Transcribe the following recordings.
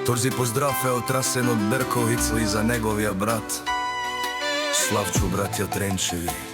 Торзи поздрав е отрасен од Берковица и за неговија брат Славчо браќа Тренчеви.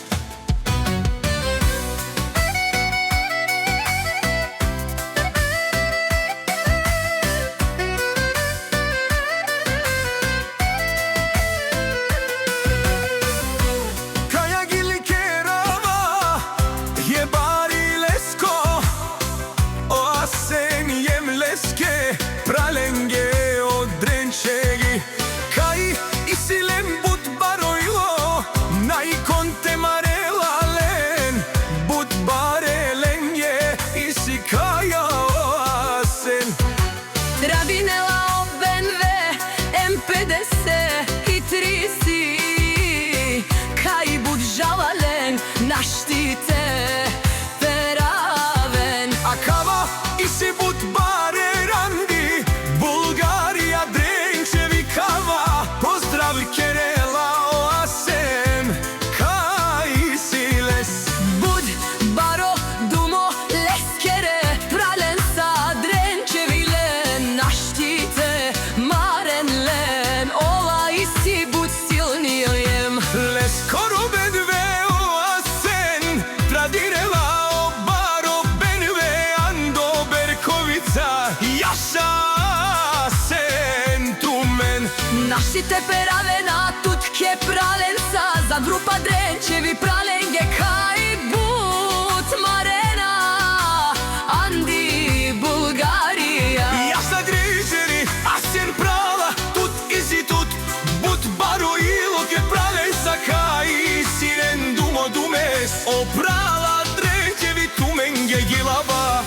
Naštite peraven Akava isi but bare randi Bulgarija Drenčevi kava Pozdrav Kerela oasen Kaj si les Bud baro dumo leskere Pralen sa Drenčevi len Naštite maren len Ova isi bud silnijem Leskoro bedve Jaša sen tu men Naštite peravena tutke pralenca Za grupa Drenčevi pralenge kaj but marena Andi Bulgarija Jaša Drenčevi asen prala Tut izi tut but baro iloke pralenca Kaj siren dumo dumes O prala Drenčevi tumen je gilava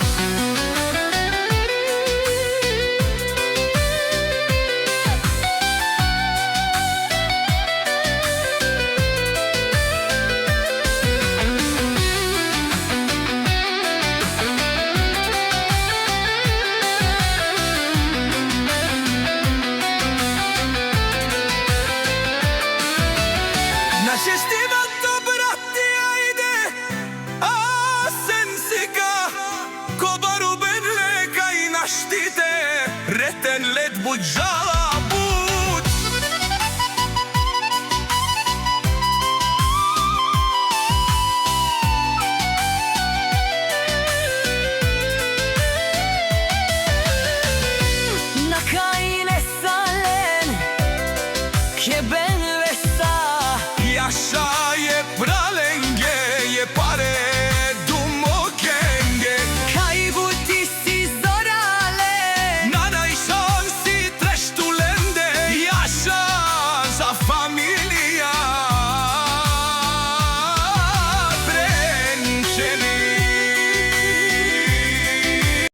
Šestivato brati ajde A sen siga Kobaru benleka I naštite Reten led budžala bud Na kajne salen Keben Jaša je pralenge, je pare dumo genge Kaj buti si zorale Na najšansi treštulende Jaša za